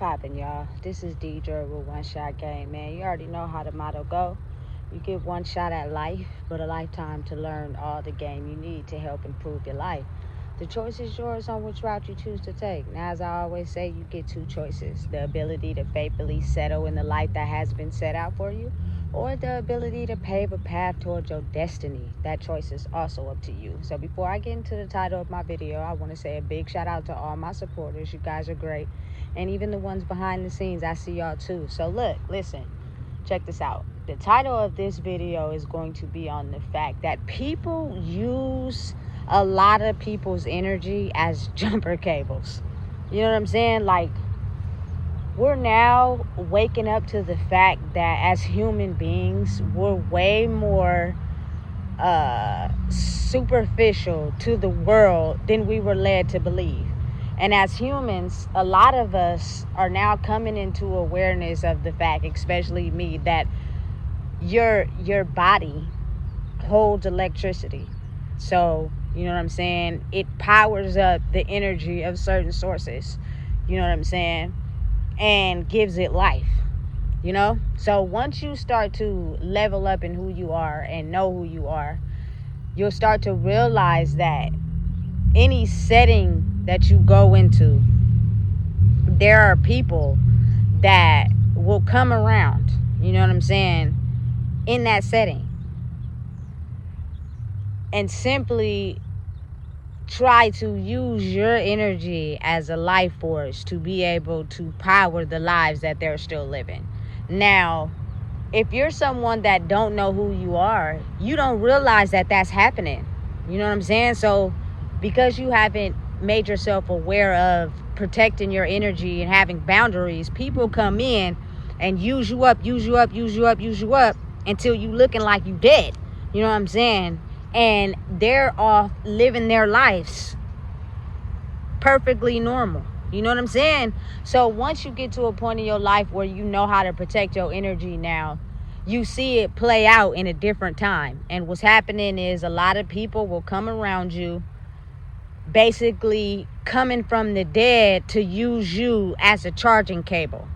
Poppin', y'all. This is Deidre with One Shot Game, man. You already know how the motto go. You get one shot at life, but a lifetime to learn all the game you need to help improve your life. The choice is yours on which route you choose to take. Now, as I always say, you get two choices: the ability to faithfully settle in the life that has been set out for you, or the ability to pave a path towards your destiny. That choice is also up to you. So before I get into the title of my video, I want to say a big shout out to all my supporters. You guys are great. And even the ones behind the scenes, I see y'all too. So look, listen, check this out. The title of this video is going to be on the fact that people use a lot of people's energy as jumper cables. You know what I'm saying? Like, we're now waking up to the fact that as human beings, we're way more superficial to the world than we were led to believe. And as humans, a lot of us are now coming into awareness of the fact, especially me, that your body holds electricity. So, you know what I'm saying? It powers up the energy of certain sources. You know what I'm saying? And gives it life. You know? So once you start to level up in who you are and know who you are, you'll start to realize that any setting that you go into, there are people that will come around, you know what I'm saying, in that setting and simply try to use your energy as a life force to be able to power the lives that they're still living. Now, if you're someone that don't know who you are, you don't realize that that's happening. You know what I'm saying? So because you haven't made yourself aware of protecting your energy and having boundaries, people come in and use you up until you looking like you dead. You know what I'm saying? And they're off living their lives perfectly normal. You know what I'm saying? So once you get to a point in your life where you know how to protect your energy now, you see it play out in a different time. And what's happening is a lot of people will come around you basically coming from the dead to use you as a charging cable,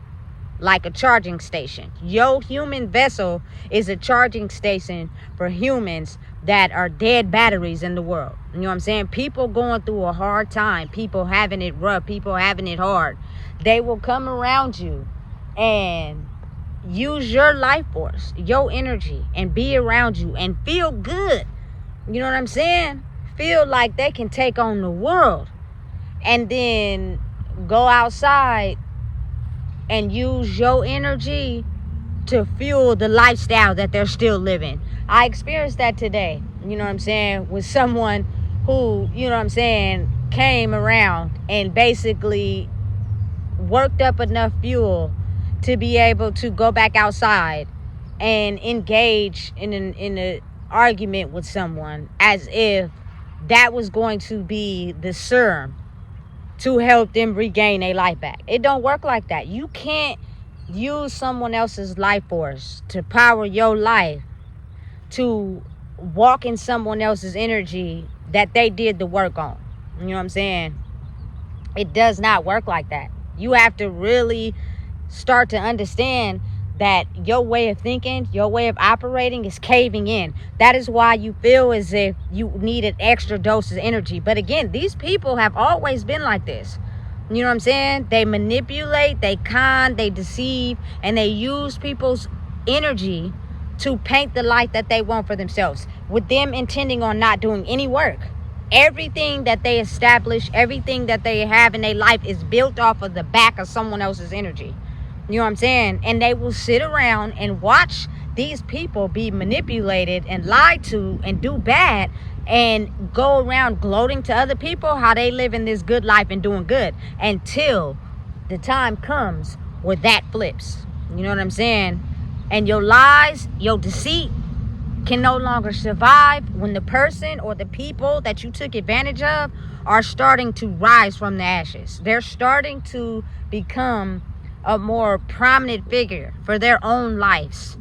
like a charging station. Your human vessel is a charging station for humans that are dead batteries in the world. You know what I'm saying? People going through a hard time, people having it rough, people having it hard. They will come around you and use your life force, your energy, and be around you and feel good. You know what I'm saying? Feel like they can take on the world, and then go outside and use your energy to fuel the lifestyle that they're still living. I experienced that today, you know what I'm saying, with someone who, you know what I'm saying, came around and basically worked up enough fuel to be able to go back outside and engage in an argument with someone as if that was going to be the serum to help them regain their life back. It don't work like that. You can't use someone else's life force to power your life, to walk in someone else's energy that they did the work on. You know what I'm saying? It does not work like that. You have to really start to understand that your way of thinking, your way of operating is caving in. That is why you feel as if you need an extra dose of energy. But again, these people have always been like this. You know what I'm saying? They manipulate, they con, they deceive, and they use people's energy to paint the life that they want for themselves, with them intending on not doing any work. Everything that they establish, everything that they have in their life is built off of the back of someone else's energy. You know what I'm saying? And they will sit around and watch these people be manipulated and lied to and do bad, and go around gloating to other people how they live in this good life and doing good, until the time comes where that flips. You know what I'm saying? And your lies, your deceit can no longer survive when the person or the people that you took advantage of are starting to rise from the ashes. They're starting to become a more prominent figure for their own lives,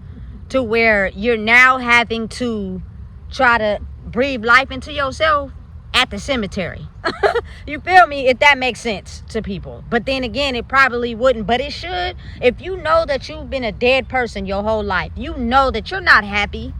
to where you're now having to try to breathe life into yourself at the cemetery. You feel me? If that makes sense to people. But then again, it probably wouldn't, but it should. If you know that you've been a dead person your whole life, you know that you're not happy.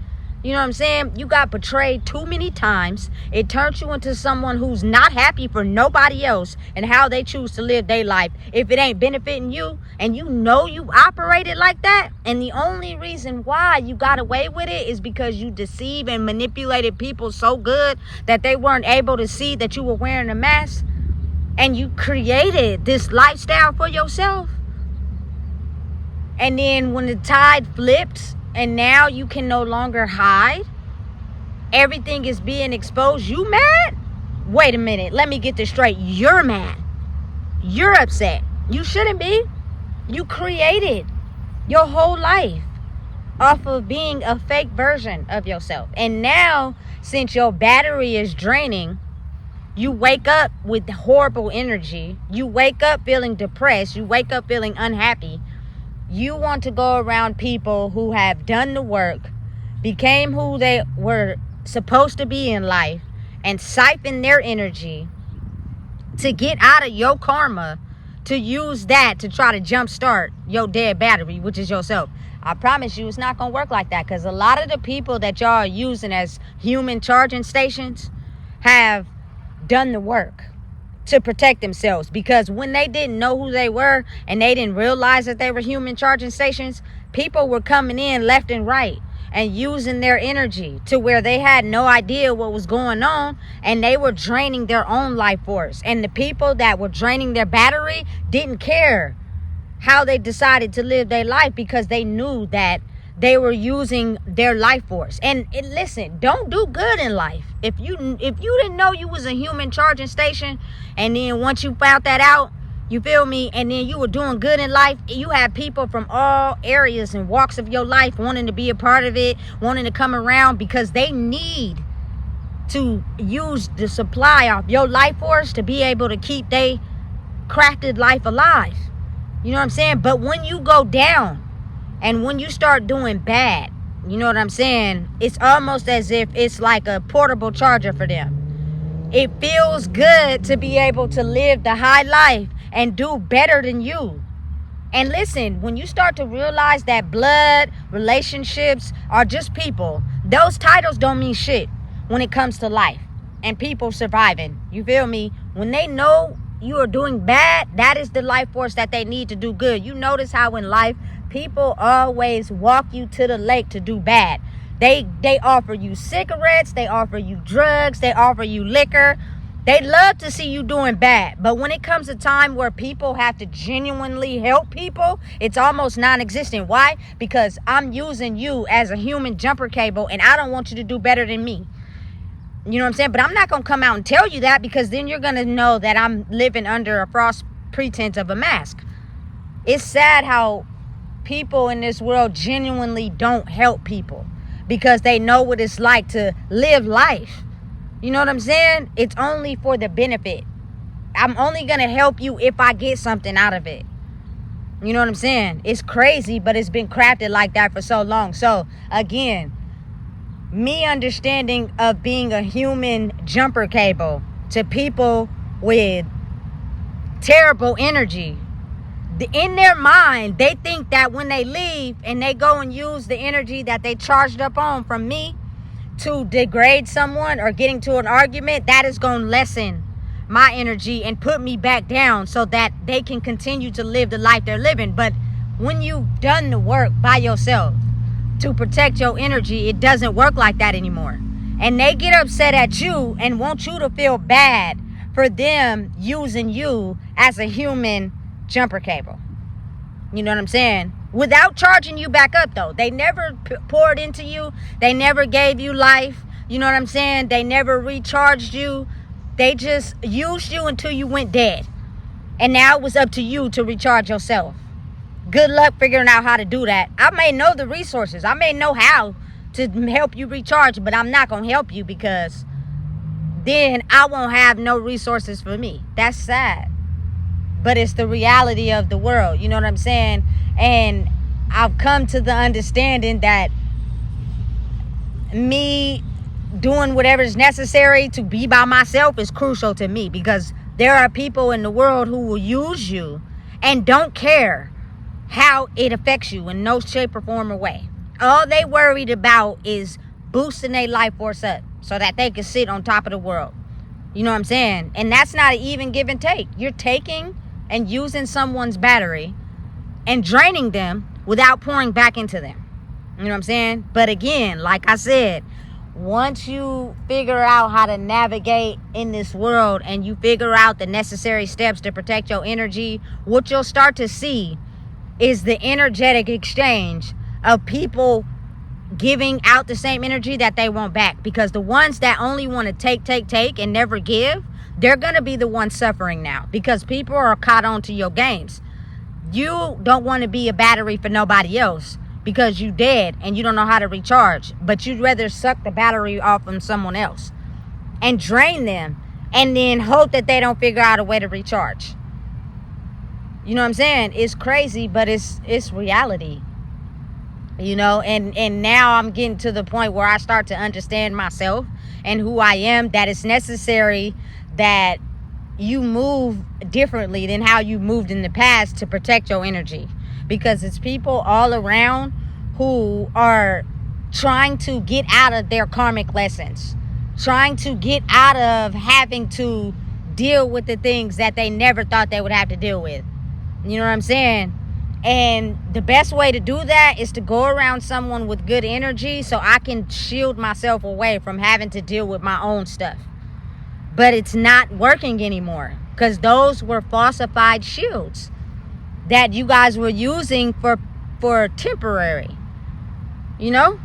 You know what I'm saying? You got betrayed too many times. It turns you into someone who's not happy for nobody else and how they choose to live their life. If it ain't benefiting you and you know you operated like that, and the only reason why you got away with it is because you deceived and manipulated people so good that they weren't able to see that you were wearing a mask, and you created this lifestyle for yourself. And then when the tide flips, and now you can no longer hide, everything is being exposed, you mad? Wait a minute, let me get this straight. You're mad. You're upset. You shouldn't be. You created your whole life off of being a fake version of yourself. And now, since your battery is draining, you wake up with horrible energy. You wake up feeling depressed. You wake up feeling unhappy. You want to go around people who have done the work, became who they were supposed to be in life, and siphon their energy to get out of your karma, to use that to try to jumpstart your dead battery, which is yourself. I promise you it's not going to work like that, because a lot of the people that y'all are using as human charging stations have done the work to protect themselves, because when they didn't know who they were and they didn't realize that they were human charging stations, people were coming in left and right and using their energy to where they had no idea what was going on, and they were draining their own life force. And the people that were draining their battery didn't care how they decided to live their life, because they knew that they were using their life force. And listen, don't do good in life. If you didn't know you was a human charging station, and then once you found that out, you feel me, and then you were doing good in life, you have people from all areas and walks of your life wanting to be a part of it, wanting to come around, because they need to use the supply of your life force to be able to keep their crafted life alive. You know what I'm saying? But when you go down, and when you start doing bad, you know what I'm saying? It's almost as if it's like a portable charger for them. It feels good to be able to live the high life and do better than you. And listen, when you start to realize that blood, relationships are just people, those titles don't mean shit when it comes to life and people surviving. You feel me? When they know you are doing bad, that is the life force that they need to do good. You notice how in life, people always walk you to the lake to do bad. They offer you cigarettes, they offer you drugs, they offer you liquor. They love to see you doing bad. But when it comes to time where people have to genuinely help people, it's almost non-existent. Why? Because I'm using you as a human jumper cable, and I don't want you to do better than me. You know what I'm saying? But I'm not going to come out and tell you that, because then you're going to know that I'm living under a false pretense of a mask. It's sad how people in this world genuinely don't help people, because they know what it's like to live life. You know what I'm saying? It's only for the benefit. I'm only going to help you if I get something out of it. You know what I'm saying? It's crazy, but it's been crafted like that for so long. So again, me understanding of being a human jumper cable to people with terrible energy, in their mind, they think that when they leave and they go and use the energy that they charged up on from me to degrade someone or getting to an argument, that is going to lessen my energy and put me back down so that they can continue to live the life they're living. But when you've done the work by yourself to protect your energy, it doesn't work like that anymore. And they get upset at you and want you to feel bad for them using you as a human jumper cable. You know what I'm saying? Without charging you back up, though. They never poured into you. They never gave you life. You know what I'm saying? They never recharged you. They just used you until you went dead. And now it was up to you to recharge yourself. Good luck figuring out how to do that. I may know the resources. I may know how to help you recharge, but I'm not going to help you, because then I won't have no resources for me. That's sad. But it's the reality of the world. You know what I'm saying? And I've come to the understanding that me doing whatever's necessary to be by myself is crucial to me, because there are people in the world who will use you and don't care how it affects you in no shape or form or way. All they worried about is boosting their life force up so that they can sit on top of the world. You know what I'm saying? And that's not an even give and take. You're taking and using someone's battery and draining them without pouring back into them. You know what I'm saying? But again, like I said, once you figure out how to navigate in this world and you figure out the necessary steps to protect your energy, what you'll start to see is the energetic exchange of people giving out the same energy that they want back. Because the ones that only want to take and never give, they're going to be the ones suffering now, because people are caught on to your games. You don't want to be a battery for nobody else because you dead and you don't know how to recharge, but you'd rather suck the battery off from someone else and drain them and then hope that they don't figure out a way to recharge. You know what I'm saying? It's crazy, but it's reality. You know, and now I'm getting to the point where I start to understand myself and who I am, that it's necessary that you move differently than how you moved in the past to protect your energy. Because it's people all around who are trying to get out of their karmic lessons, trying to get out of having to deal with the things that they never thought they would have to deal with. You know what I'm saying? And the best way to do that is to go around someone with good energy so I can shield myself away from having to deal with my own stuff. But it's not working anymore, because those were falsified shields that you guys were using for temporary, you know?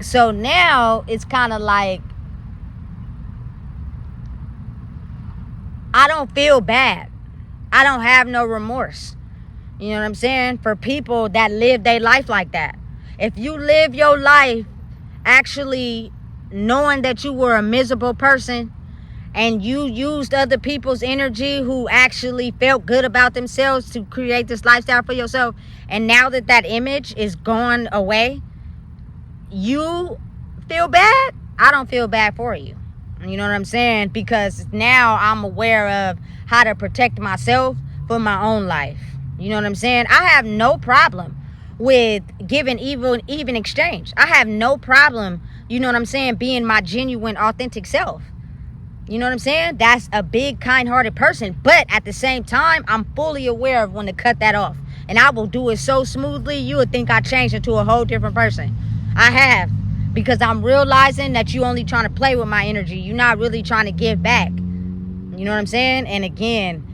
So now it's kind of like, I don't feel bad. I don't have no remorse. You know what I'm saying? For people that live their life like that. If you live your life actually knowing that you were a miserable person and you used other people's energy who actually felt good about themselves to create this lifestyle for yourself, and now that that image is gone away, you feel bad? I don't feel bad for you. You know what I'm saying? Because now I'm aware of how to protect myself for my own life. You know what I'm saying? I have no problem with giving even exchange. I have no problem, you know what I'm saying, being my genuine, authentic self. You know what I'm saying? That's a big, kind-hearted person. But at the same time, I'm fully aware of when to cut that off. And I will do it so smoothly, you would think I changed into a whole different person. I have. Because I'm realizing that you only trying to play with my energy. You're not really trying to give back. You know what I'm saying? And again,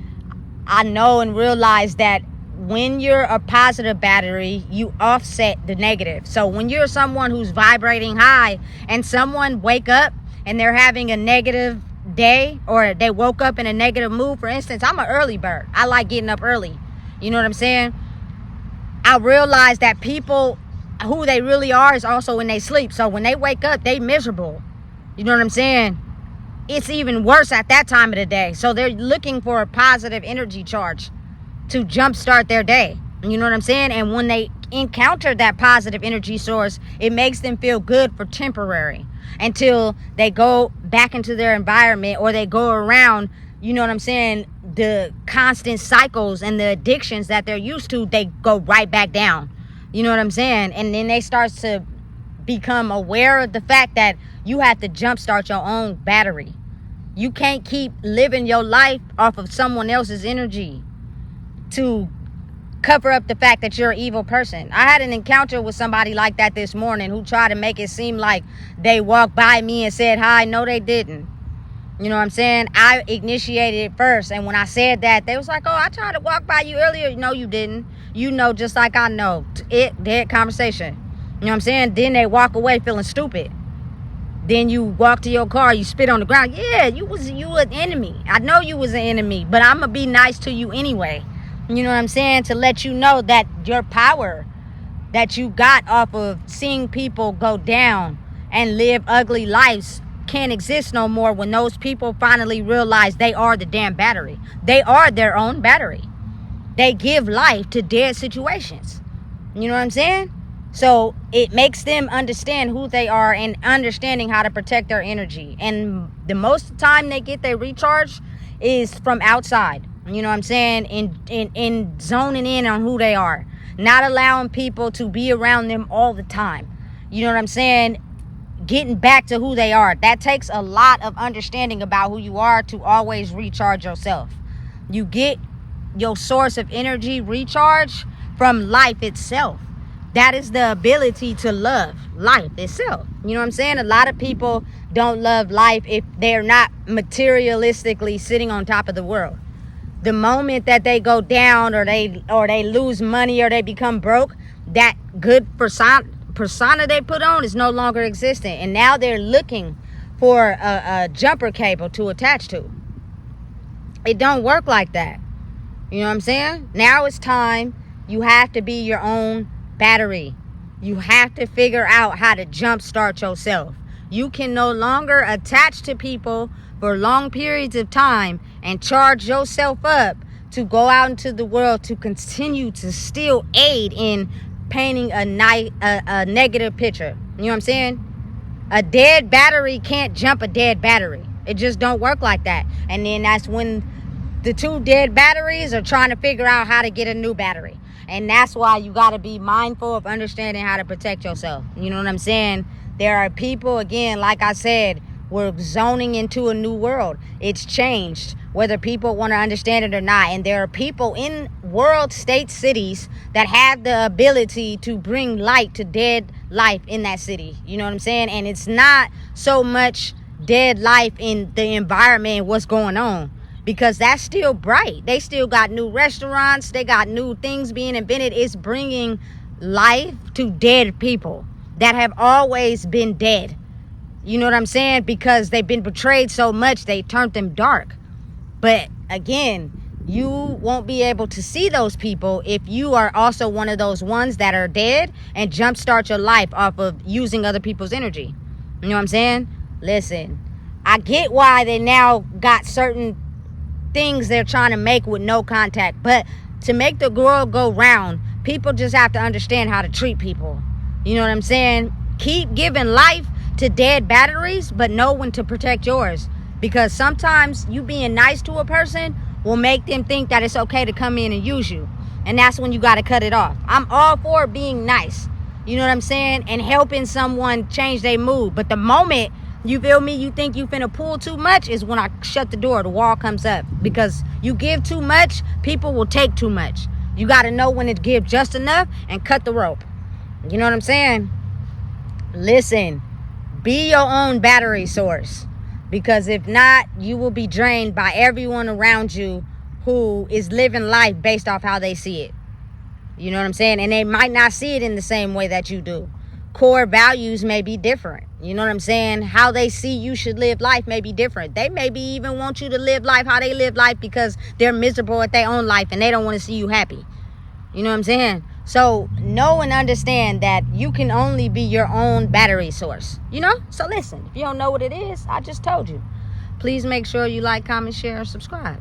I know and realize that when you're a positive battery, you offset the negative. So when you're someone who's vibrating high and someone wake up and they're having a negative day, or they woke up in a negative mood, for instance, I'm an early bird. I like getting up early. You know what I'm saying? I realize that people, who they really are is also when they sleep. So when they wake up, they miserable. You know what I'm saying? It's even worse at that time of the day. So they're looking for a positive energy charge to jumpstart their day. You know what I'm saying? And when they encounter that positive energy source, it makes them feel good for temporary until they go back into their environment, or they go around, you know what I'm saying, the constant cycles and the addictions that they're used to, they go right back down. You know what I'm saying? And then they start to become aware of the fact that you have to jumpstart your own battery. You can't keep living your life off of someone else's energy to cover up the fact that you're an evil person. I had an encounter with somebody like that this morning who tried to make it seem like they walked by me and said hi. No, they didn't. You know what I'm saying? I initiated it first. And when I said that, they was like, oh, I tried to walk by you earlier. No, you didn't. You know just like I know. Dead conversation. You know what I'm saying? Then they walk away feeling stupid. Then you walk to your car, you spit on the ground. Yeah, you an enemy. I know you was an enemy, but I'm going to be nice to you anyway. You know what I'm saying? To let you know that your power that you got off of seeing people go down and live ugly lives can't exist no more when those people finally realize they are the damn battery. They are their own battery. They give life to dead situations. You know what I'm saying? So it makes them understand who they are and understanding how to protect their energy. And the most time they get their recharge is from outside. You know what I'm saying? In zoning in on who they are. Not allowing people to be around them all the time. You know what I'm saying? Getting back to who they are. That takes a lot of understanding about who you are to always recharge yourself. You get your source of energy recharge from life itself. That is the ability to love life itself. You know what I'm saying? A lot of people don't love life if they're not materialistically sitting on top of the world. The moment that they go down or they lose money or they become broke, that good persona they put on is no longer existent. And now they're looking for a jumper cable to attach to. It don't work like that. You know what I'm saying? Now it's time. You have to be your own battery. You have to figure out how to jumpstart yourself. You can no longer attach to people for long periods of time and charge yourself up to go out into the world to continue to still aid in painting a negative picture. You know what I'm saying? A dead battery can't jump a dead battery. It just don't work like that. And then that's when the two dead batteries are trying to figure out how to get a new battery. And that's why you got to be mindful of understanding how to protect yourself. You know what I'm saying? There are people, again, like I said, we're zoning into a new world. It's changed, whether people want to understand it or not. And there are people in world, state, cities that have the ability to bring light to dead life in that city. You know what I'm saying? And it's not so much dead life in the environment, what's going on. Because that's still bright. They still got new restaurants. They got new things being invented. It's bringing life to dead people that have always been dead. You know what I'm saying? Because they've been betrayed so much, they turned them dark. But again, you won't be able to see those people if you are also one of those ones that are dead and jumpstart your life off of using other people's energy. You know what I'm saying? Listen, I get why they now got certain things they're trying to make with no contact, but to make the world go round, people just have to understand how to treat people. You know what I'm saying? Keep giving life to dead batteries, but know when to protect yours, because sometimes you being nice to a person will make them think that it's okay to come in and use you, and that's when you got to cut it off. I'm all for being nice, you know what I'm saying, and helping someone change their mood, but the moment you feel me, you think you finna pull too much is when I shut the door, the wall comes up. Because you give too much, people will take too much. You got to know when to give just enough and cut the rope. You know what I'm saying? Listen, be your own battery source. Because if not, you will be drained by everyone around you who is living life based off how they see it. You know what I'm saying? And they might not see it in the same way that you do. Core values may be different. You know what I'm saying? How they see you should live life may be different. They maybe even want you to live life how they live life because they're miserable at their own life and they don't want to see you happy. You know what I'm saying? So know and understand that you can only be your own battery source. You know? So listen, if you don't know what it is, I just told you. Please make sure you like, comment, share, and subscribe.